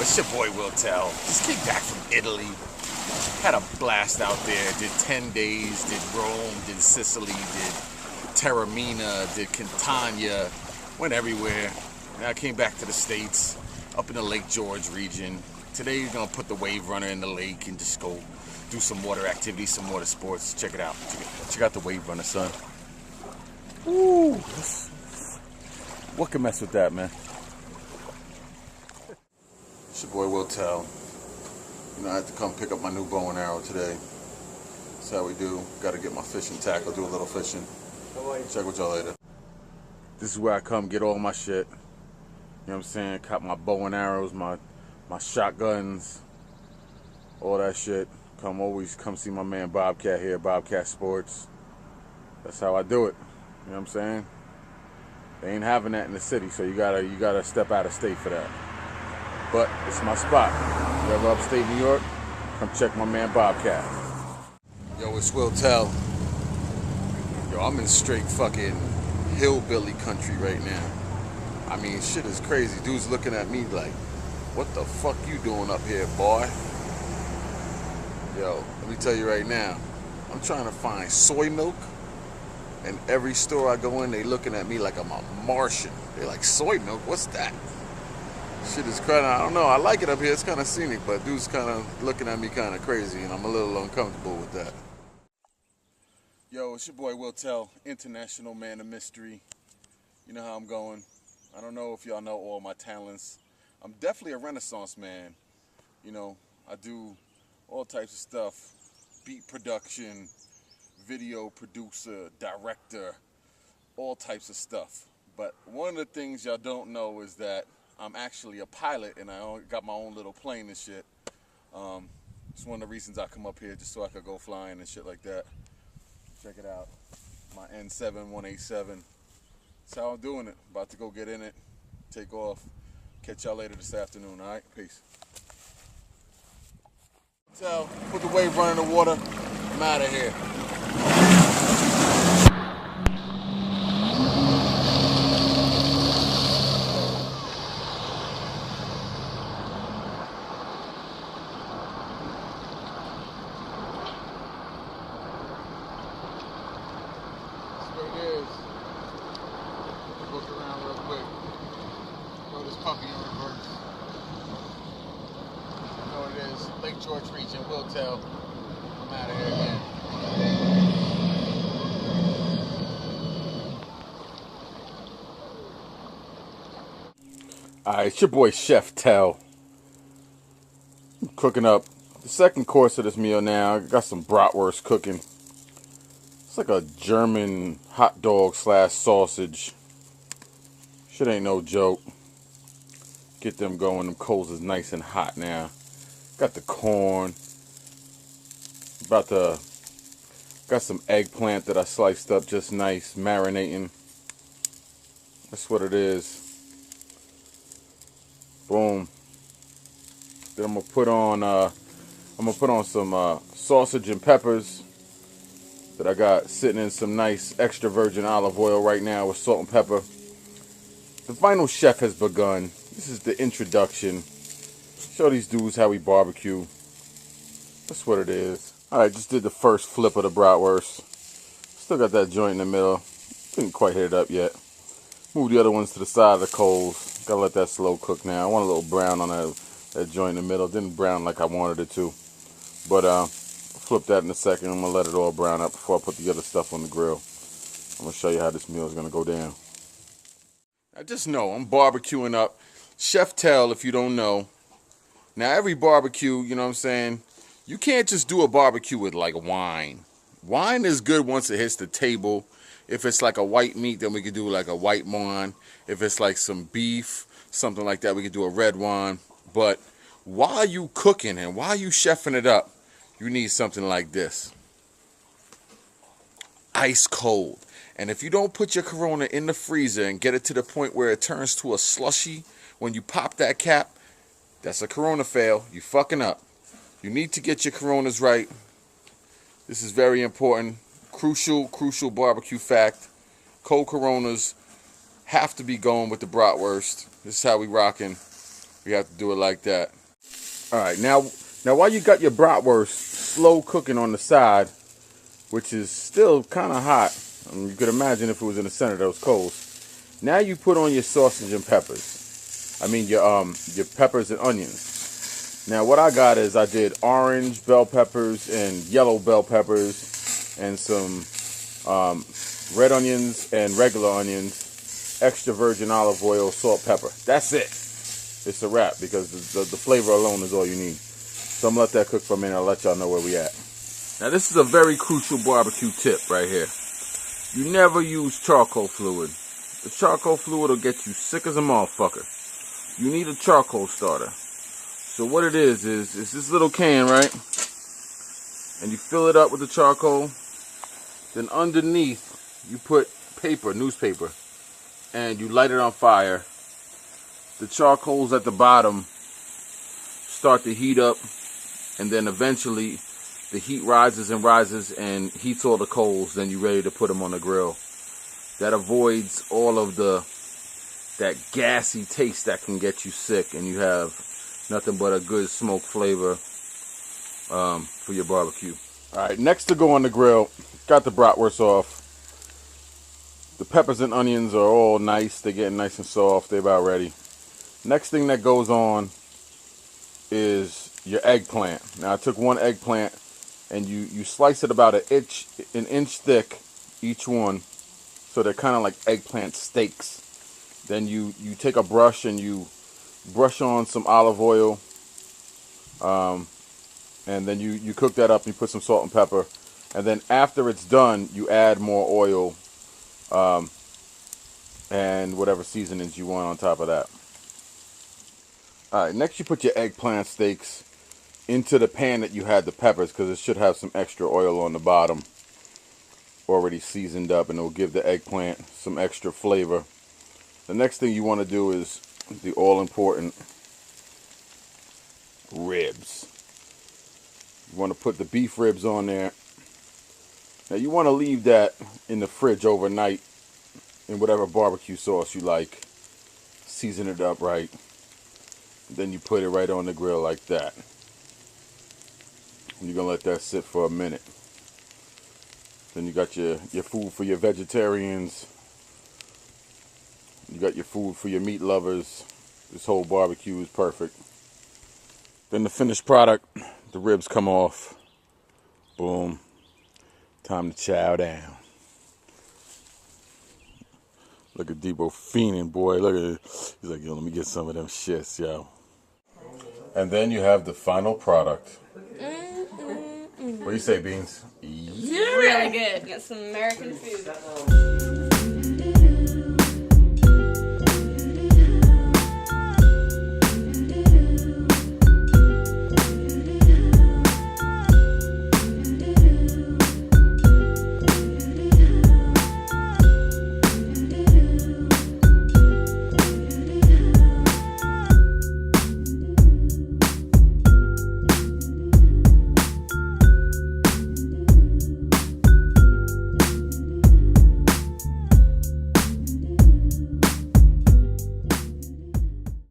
It's your boy Will Tell. Just came back from Italy. Had a blast out there. Did 10 days. Did Rome. Did Sicily. Did Taormina. Did Catania. Went everywhere. Now I came back to the States. Up in the Lake George region. Today we're going to put the wave runner in the lake and just go do some water activities, some water sports. Check it out. Check out the wave runner, son. Woo! What can mess with that, man? It's your boy Will Tell. You know, I had to come pick up my new bow and arrow today. That's how we do. Got to get my fishing tackle, do a little fishing. Check with y'all later. This is where I come get all my shit. You know what I'm saying? Caught my bow and arrows, my shotguns, all that shit. Always come see my man Bobcat here, Bobcat Sports. That's how I do it. You know what I'm saying? They ain't having that in the city, so you gotta step out of state for that. But it's my spot. You ever upstate New York? Come check my man Bobcat. Yo, it's Will Tell. Yo, I'm in straight fucking hillbilly country right now. I mean, shit is crazy. Dude's looking at me like, what the fuck you doing up here, boy? Yo, let me tell you right now, I'm trying to find soy milk. And every store I go in, they looking at me like I'm a Martian. They're like, soy milk? What's that? Shit is crazy. I don't know. I like it up here. It's kind of scenic, but dude's kind of looking at me kind of crazy, and I'm a little uncomfortable with that. Yo, it's your boy Will Tell, international man of mystery. You know how I'm going. I don't know if y'all know all my talents. I'm definitely a Renaissance man. You know, I do all types of stuff. Beat production, video producer, director, all types of stuff. But one of the things y'all don't know is that I'm actually a pilot, and I got my own little plane and shit. It's one of the reasons I come up here, just so I could go flying and shit like that. Check it out, my N7 187. That's how I'm doing it. About to go get in it, take off. Catch y'all later this afternoon, all right? Peace. So, put the wave runner in the water. I'm out of here. Look around real quick. Throw this puppy in reverse. You know what it is. Lake George region, Will Tell. I'm out of here again. Alright, it's your boy Chef Tell. I'm cooking up the second course of this meal now. I got some bratwurst cooking. It's like a German hot dog / sausage. Shit ain't no joke. Get them going. Them coals is nice and hot now. Got the corn. Got some eggplant that I sliced up just nice, marinating. That's what it is. Boom. Then I'm gonna put on some sausage and peppers that I got sitting in some nice extra virgin olive oil right now with salt and pepper. The final chef has begun. This is the introduction. Show these dudes how we barbecue. That's what it is. Alright, just did the first flip of the bratwurst. Still got that joint in the middle. Didn't quite hit it up yet. Move the other ones to the side of the coals. Gotta let that slow cook now. I want a little brown on that joint in the middle. Didn't brown like I wanted it to. But flip that in a second. I'm gonna let it all brown up before I put the other stuff on the grill. I'm gonna show you how this meal is gonna go down. I just know I'm barbecuing up. Chef Tell, if you don't know. Now every barbecue, you know what I'm saying, you can't just do a barbecue with like wine. Wine is good once it hits the table. If it's like a white meat, then we could do like a white wine. If it's like some beef, something like that, we could do a red wine. But while you cooking and while you chefing it up, you need something like this. Ice cold. And if you don't put your Corona in the freezer and get it to the point where it turns to a slushy, when you pop that cap, that's a Corona fail. You fucking up. You need to get your Coronas right. This is very important. Crucial barbecue fact. Cold Coronas have to be going with the bratwurst. This is how we rocking. We have to do it like that. All right, now while you got your bratwurst slow cooking on the side, which is still kind of hot, I mean, you could imagine if it was in the center of those coals. Now you put on your sausage and peppers. I mean your peppers and onions. Now what I got is I did orange bell peppers and yellow bell peppers and some red onions and regular onions, extra virgin olive oil, salt, pepper. That's it. It's a wrap because the flavor alone is all you need. So I'm going to let that cook for a minute. I'll let y'all know where we at. Now this is a very crucial barbecue tip right here. You never use charcoal fluid. The charcoal fluid will get you sick as a motherfucker. You need a charcoal starter. So what it is it's this little can, right? And you fill it up with the charcoal. Then underneath you put paper, newspaper, and you light it on fire. The charcoals at the bottom start to heat up, and then eventually the heat rises and rises and heats all the coals. Then you're ready to put them on the grill. That avoids all of that gassy taste that can get you sick, and you have nothing but a good smoke flavor for your barbecue. All right, next to go on the grill, got the bratwurst off. The peppers and onions are all nice. They're getting nice and soft. They're about ready. Next thing that goes on is your eggplant. Now I took one eggplant and you slice it about an inch thick, each one, so they're kind of like eggplant steaks. Then you take a brush and you brush on some olive oil, and then you cook that up and you put some salt and pepper, and then after it's done you add more oil and whatever seasonings you want on top of that. Alright, next you put your eggplant steaks into the pan that you had the peppers, because it should have some extra oil on the bottom already seasoned up, and it will give the eggplant some extra flavor. The next thing you want to do is the all-important ribs. You want to put the beef ribs on there. Now you want to leave that in the fridge overnight in whatever barbecue sauce you like. Season it up right. Then you put it right on the grill like that. And you're going to let that sit for a minute. Then you got your food for your vegetarians. You got your food for your meat lovers. This whole barbecue is perfect. Then the finished product, the ribs come off. Boom. Time to chow down. Look at Debo fiending, boy. Look at it. He's like, yo, let me get some of them shits, yo. And then you have the final product. What do you say, Beans? Really good. Got some American food.